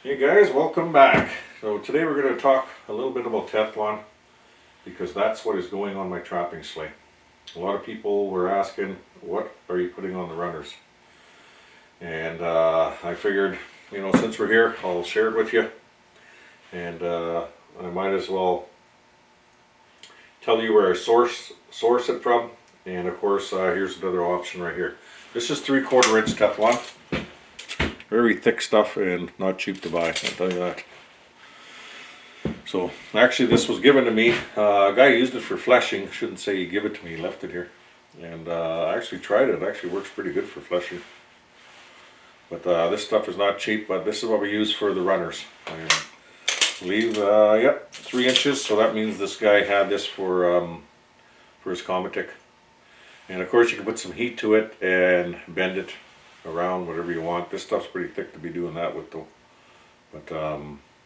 Hey guys, welcome back. So today we're going to talk a little bit about Teflon because that's what is going on my trapping sleigh. A lot of people were asking, what are you putting on the runners? And I figured, since we're here, I'll share it with you. And I might as well tell you where I source it from. And of course, here's another option right here. This is 3/4 inch Teflon. Very thick stuff and not cheap to buy, I'll tell you that. So actually this was given to me. A guy used it for fleshing. Shouldn't say he gave it to me, he left it here. And I actually tried it. It actually works pretty good for fleshing. But this stuff is not cheap, but this is what we use for the runners. I believe, yep, 3 inches. So that means this guy had this for his Comatic. And of course you can put some heat to it and bend it around whatever you want. This stuff's pretty thick to be doing that with though. But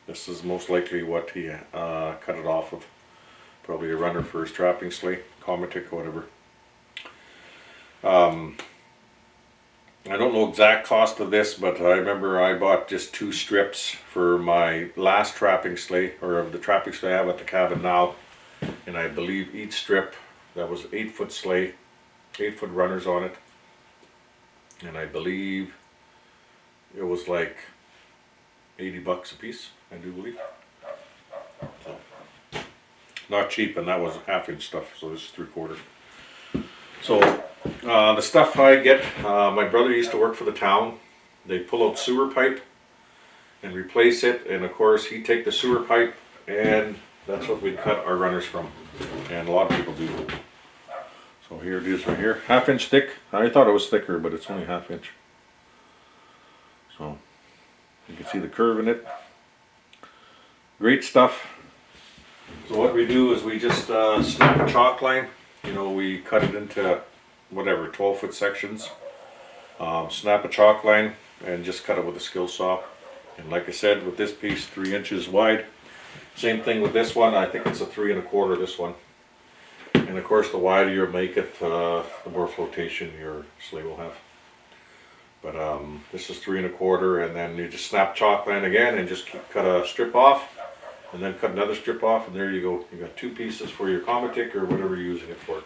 this is most likely what he cut it off of. Probably a runner for his trapping sleigh, Comatic, whatever. I don't know exact cost of this, but I remember I bought just 2 strips for my last trapping sleigh, or of the trapping sleigh I have at the cabin now. And I believe each strip, that was 8-foot sleigh, 8-foot runners on it. And I believe it was like 80 bucks a piece, I do believe. So, not cheap, and that was 1/2-inch stuff, so this is 3/4. So the stuff I get, my brother used to work for the town. They pull out sewer pipe and replace it, and of course he'd take the sewer pipe, and that's what we'd cut our runners from. And a lot of people do. So here it is right here, 1/2-inch thick. I thought it was thicker, but it's only 1/2 inch. So you can see the curve in it. Great stuff. So what we do is we just snap a chalk line. We cut it into whatever, 12-foot sections. Snap a chalk line and just cut it with a skill saw. And like I said, with this piece, 3 inches wide. Same thing with this one. I think it's a 3 1/4, this one. And of course, the wider you make it, the more flotation your sleigh will have. But this is 3 1/4, and then you just snap chalk line again and just cut a strip off, and then cut another strip off, and there you go. You got 2 pieces for your Comatic or whatever you're using it for.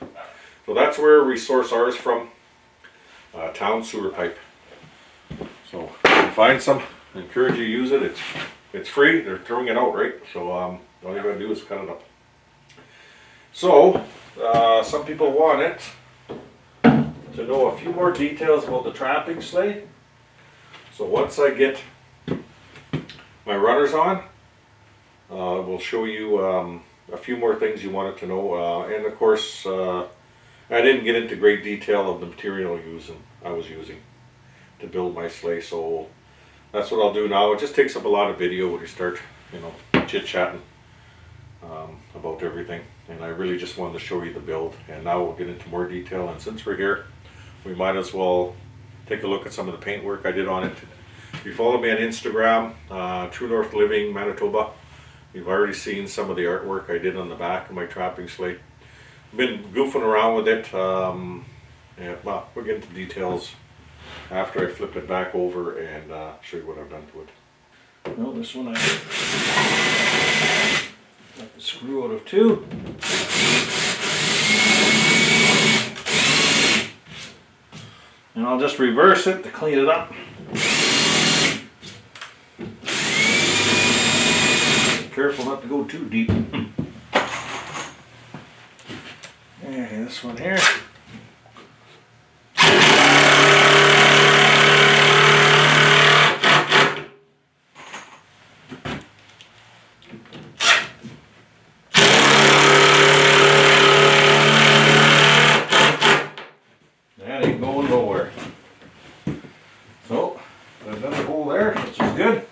So that's where we source ours from, town sewer pipe. So if you can find some, I encourage you to use it. It's free. They're throwing it out, right? So all you gotta do is cut it up. So some people wanted to know a few more details about the trapping sleigh. So once I get my runners on, we'll show you a few more things you wanted to know. And of course, I didn't get into great detail of the material I was using to build my sleigh. So that's what I'll do now. It just takes up a lot of video when you start, chit-chatting about everything. And I really just wanted to show you the build, and now we'll get into more detail. And since we're here, we might as well take a look at some of the paint work I did on it. If you follow me on Instagram, True North Living Manitoba, you've already seen some of the artwork I did on the back of my trapping sleigh. I've been goofing around with it. Well, we'll get into details after I flip it back over and show you what I've done to it. Well, this one I got the screw out of 2. And I'll just reverse it to clean it up. Careful not to go too deep. And this one here. So, I've done a hole there, which is good.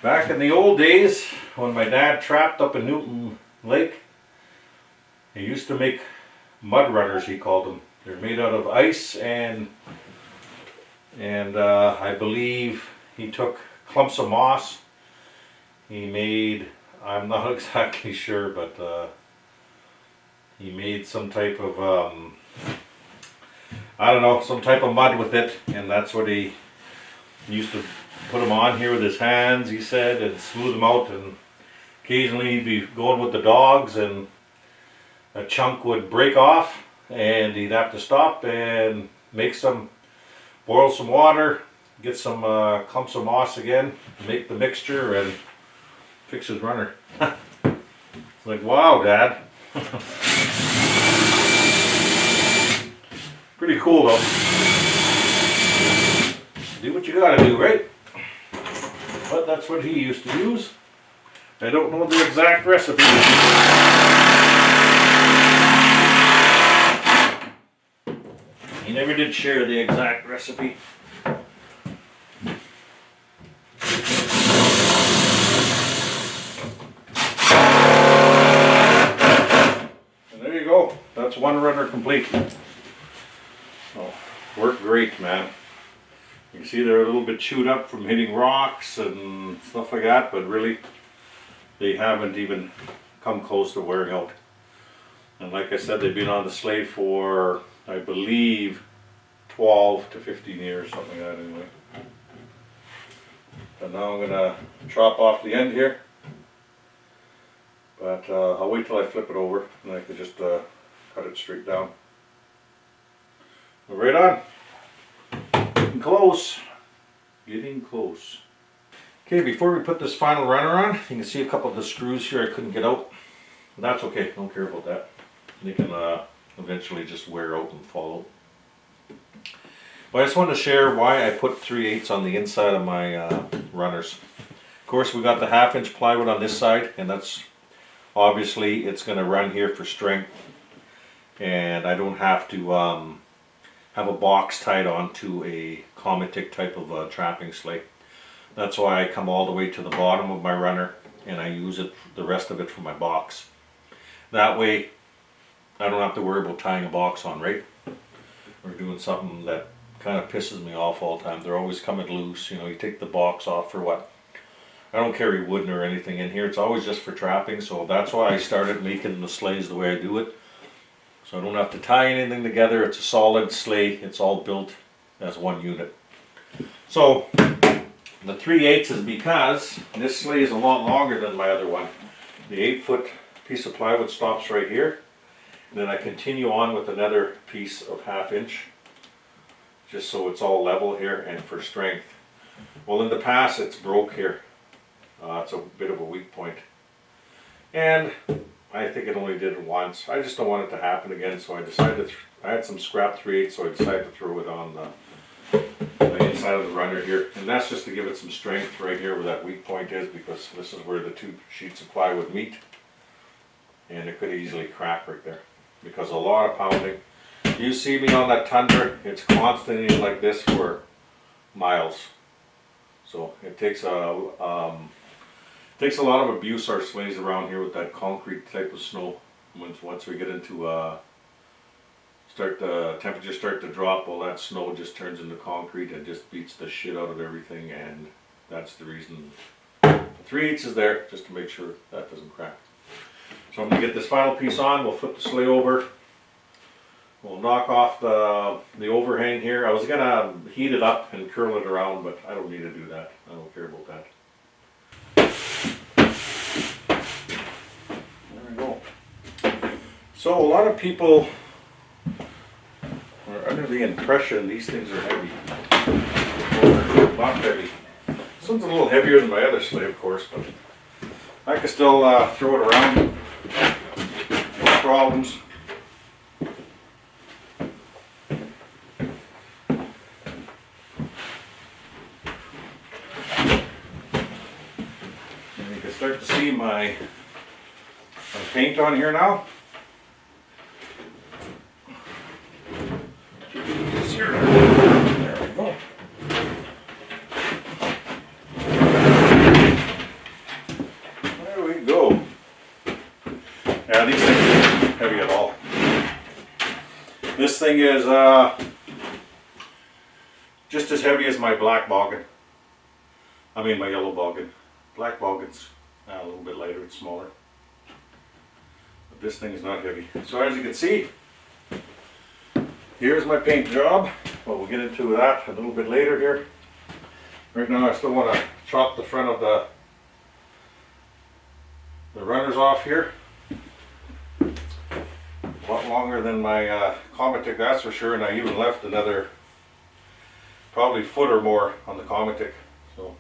Back in the old days, when my dad trapped up in Newton Lake, he used to make mud runners, he called them. They're made out of ice, and I believe he took clumps of moss. He made, I'm not exactly sure, but he made some type of I don't know, some type of mud with it, and that's what he used to put them on here with his hands, he said, and smooth them out. And occasionally he'd be going with the dogs and a chunk would break off and he'd have to stop and make some, boil some water, get some clumps of moss again, make the mixture, and fix his runner. It's like, wow, Dad. Pretty cool though. Do what you gotta do, right? But that's what he used to use. I don't know the exact recipe. He never did share the exact recipe. And there you go. That's one runner complete. Oh, worked great, man. You can see they're a little bit chewed up from hitting rocks and stuff like that, but really they haven't even come close to wearing out. And like I said, they've been on the Sled for, I believe, 12 to 15 years, something like that anyway. And now I'm going to chop off the end here. But I'll wait till I flip it over and I can just cut it straight down. Right on. Getting close. Getting close. Okay, before we put this final runner on, you can see a couple of the screws here I couldn't get out. That's okay, don't care about that. They can eventually just wear out and fall out. But I just wanted to share why I put 3/8 on the inside of my runners. Of course, we got the 1/2 plywood on this side, and that's obviously it's going to run here for strength, and I don't have to have a box tied onto a Cometic type of trapping slate. That's why I come all the way to the bottom of my runner and I use it, the rest of it, for my box. That way I don't have to worry about tying a box on, right? Or doing something that kind of pisses me off all the time. They're always coming loose. You know, you take the box off for what? I don't carry wood or anything in here. It's always just for trapping, so that's why I started making the sleighs the way I do it. So I don't have to tie anything together. It's a solid sleigh. It's all built as one unit. So the 3/8 is because this sleigh is a lot longer than my other one. The 8-foot piece of plywood stops right here. And then I continue on with another piece of 1/2 inch, just so it's all level here and for strength. Well, in the past it's broke here. It's a bit of a weak point. And I think it only did it once. I just don't want it to happen again, so I decided I had some scrap 3/8, so I decided to throw it on the inside of the runner here. And that's just to give it some strength right here where that weak point is, because this is where the 2 sheets of plywood meet. And it could easily crack right there because a lot of pounding. You see me on that Tundra, it's constantly like this for miles. So it takes a lot of abuse, our sleighs around here, with that concrete type of snow. Once we get into the temperatures start to drop, all that snow just turns into concrete and just beats the shit out of everything, and that's the reason the 3/8 is there, just to make sure that doesn't crack. So I'm going to get this final piece on. We'll flip the sleigh over. We'll knock off the overhang here. I was going to heat it up and curl it around, but I don't need to do that. I don't care about that. There we go. So a lot of people are under the impression these things are heavy. Well, they're not heavy. This one's a little heavier than my other sleigh, of course, but I can still throw it around. No problems. And you can start to see my paint on here now. There we go. There we go. Yeah, these things aren't heavy at all. This thing thing is just as heavy as my black boggin. I mean my yellow boggin. Black boggin's a little bit lighter and smaller. But this thing is not heavy. So as you can see, here's my paint job. Well, we'll get into that a little bit later here. Right now I still want to chop the front of the runners off here. A lot longer than my Cometic, that's for sure, and I even left another probably foot or more on the Cometic. So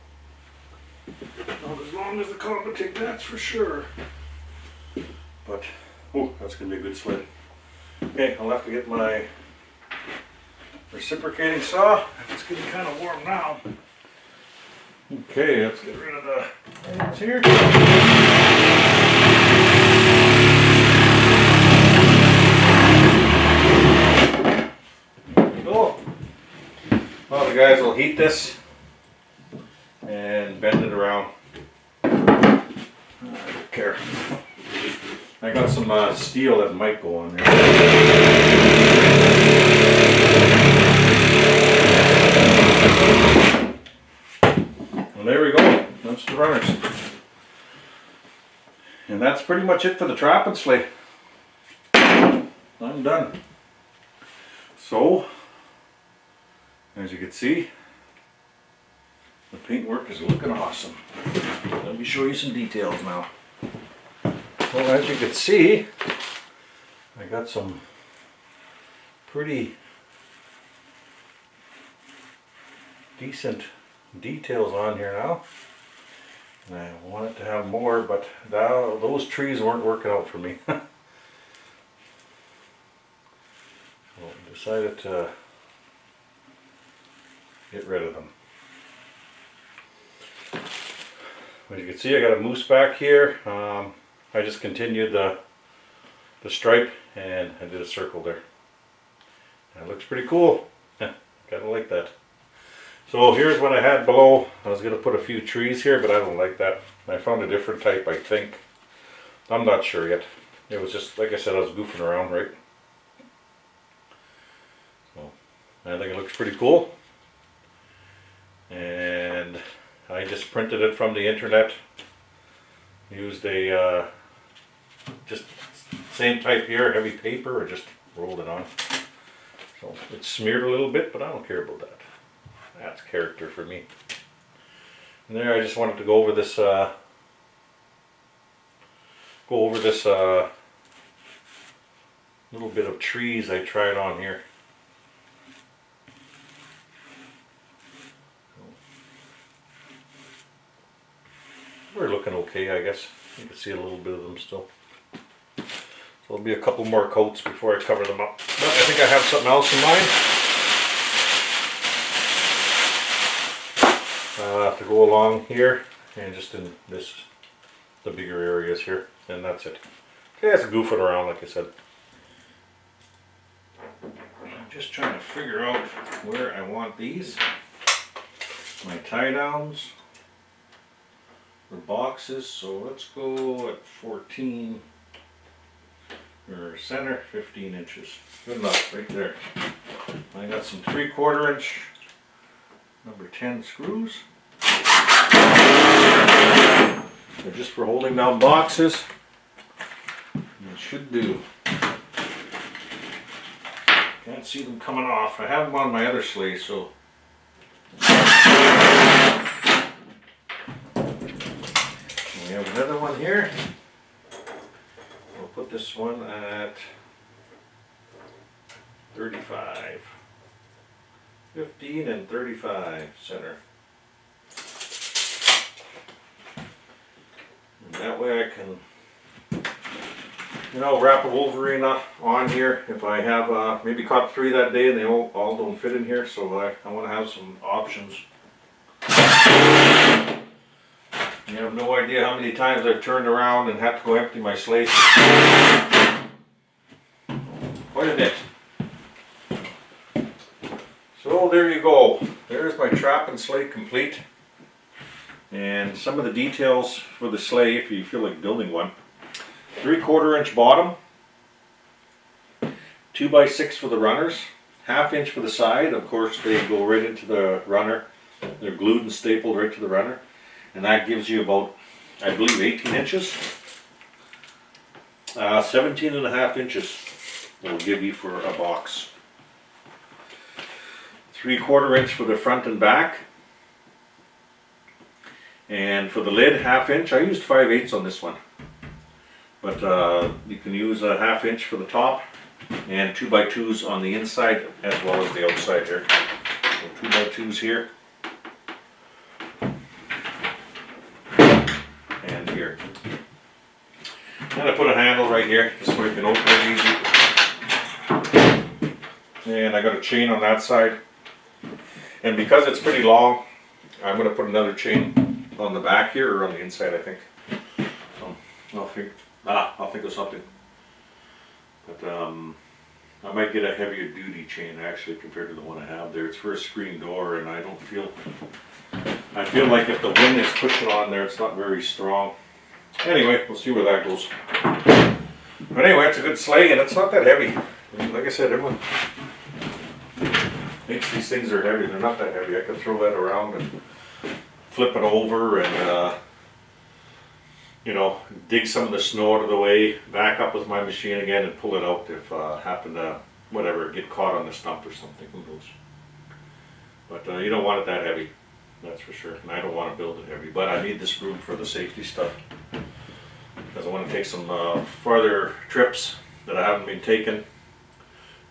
not as long as the Cometic, that's for sure. But oh, that's gonna be a good sled. Okay, I'll have to get my reciprocating saw. It's getting kind of warm now. Okay, let's get rid of the ends here. There we go. Well, the guys will heat this and bend it around. I don't care. I got some steel that might go on there. Well, there we go. That's the runners. And that's pretty much it for the trap and sleigh. I'm done. So, as you can see, the paintwork is looking awesome. Let me show you some details now. Well, as you can see, I got some pretty decent details on here now. And I wanted to have more, but those trees weren't working out for me. So I decided to get rid of them. As you can see, I got a moose back here. I just continued the stripe and I did a circle there. That looks pretty cool. Kind of like that. So here's what I had below. I was going to put a few trees here, but I don't like that. I found a different type, I think. I'm not sure yet. It was just, like I said, I was goofing around, right? So I think it looks pretty cool. And I just printed it from the internet. Used a just same type here, heavy paper, or just rolled it on. So it's smeared a little bit, but I don't care about that. That's character for me. And there, I just wanted to go over this little bit of trees I tried on here. We're looking okay, I guess. You can see a little bit of them still. So there'll be a couple more coats before I cover them up. But I think I have something else in mind to go along here, and just in the bigger areas here, and that's it. Okay, that's goofing around, like I said. I'm just trying to figure out where I want these. My tie downs. For boxes, so let's go at 14 or center, 15 inches. Good enough, right there. I got some 3/4 inch number 10 screws. They're just for holding down boxes. It should do. Can't see them coming off. I have them on my other sleigh, so. We have another one here. We'll put this one at 35. 15 and 35 center. And that way I can, wrap a Wolverine on here. If I have maybe caught 3 that day and they all don't fit in here, so I want to have some options. You have no idea how many times I've turned around and had to go empty my sleigh. Quite a bit. So there you go. There's my trap and sleigh complete. And some of the details for the sleigh, if you feel like building one. 3/4 inch bottom. 2x6 for the runners, 1/2 inch for the side. Of course, they go right into the runner. They're glued and stapled right to the runner. And that gives you about, I believe, 18 inches. 17.5 inches will give you for a box. 3/4 inch for the front and back. And for the lid, 1/2 inch. I used 5/8 on this one. But you can use a 1/2 inch for the top and 2x2s on the inside as well as the outside here. So 2x2s here and here. And I put a handle right here just so you can open it easy. And I got a chain on that side. And because it's pretty long, I'm going to put another chain on the back here, or on the inside, I think. So I'll think of something. But I might get a heavier duty chain actually compared to the one I have there. It's for a screen door, and I feel like if the wind is pushing on there, it's not very strong. Anyway, we'll see where that goes. But anyway, it's a good sleigh, and it's not that heavy. Like I said, everyone thinks these things are heavy. They're not that heavy. I could throw that around and flip it over and you know, dig some of the snow out of the way, back up with my machine again and pull it out if happen to, whatever, get caught on the stump or something, who knows. But you don't want it that heavy, that's for sure. And I don't want to build it heavy, but I need this room for the safety stuff. Because I want to take some farther trips that I haven't been taking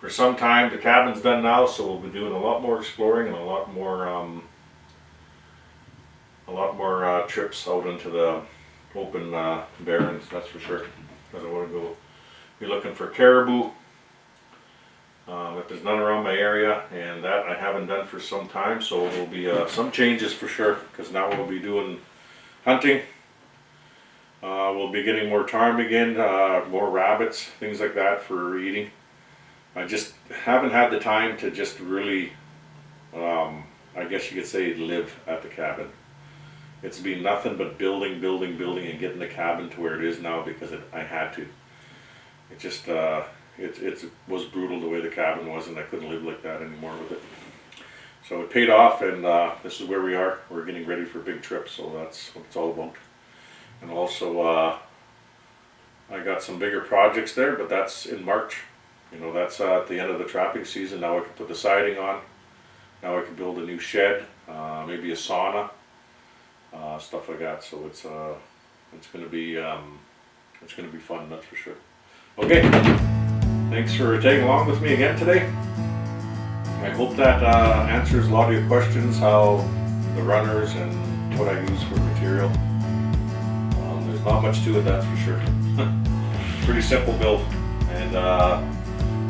for some time. The cabin's done now, so we'll be doing a lot more exploring and a lot more trips out into the open barrens, that's for sure. Because I want to go be looking for caribou if there's none around my area, and that I haven't done for some time. So there will be some changes for sure, because now we'll be doing hunting. We'll be getting more ptarmigan again, more rabbits, things like that for eating. I just haven't had the time to just really, I guess you could say, live at the cabin. It's been nothing but building and getting the cabin to where it is now because I had to. It just, it was brutal the way the cabin was, and I couldn't live like that anymore with it. So it paid off, and this is where we are. We're getting ready for a big trip, so that's what it's all about. And also, I got some bigger projects there, but that's in March. You know, that's at the end of the trapping season. Now I can put the siding on. Now I can build a new shed, maybe a sauna, stuff like that. So it's going to be fun, that's for sure. Okay, thanks for tagging along with me again today. I hope that answers a lot of your questions, how the runners and what I use for material. There's not much to it, that's for sure. Pretty simple build, and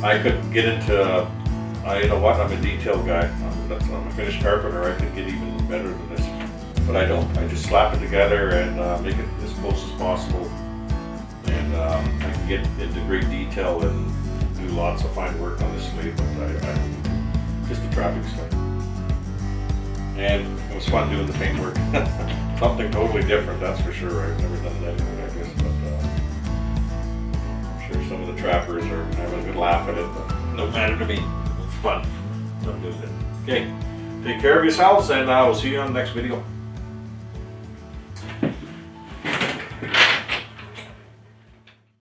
I could get into, you know what, I'm a detail guy. I'm a finished carpenter. I could get even better than this, but I don't. I just slap it together and make it as close as possible, and I can get into great detail and do lots of fine work on this sleeve, but I just the traffic stuff. And it was fun doing the paintwork. Something totally different, that's for sure. I've never done anything like this, but I'm sure some of the trappers are having a good laugh at it, but no matter to me. It's fun. So I'm doing it. Okay, take care of yourselves, and we'll see you on the next video.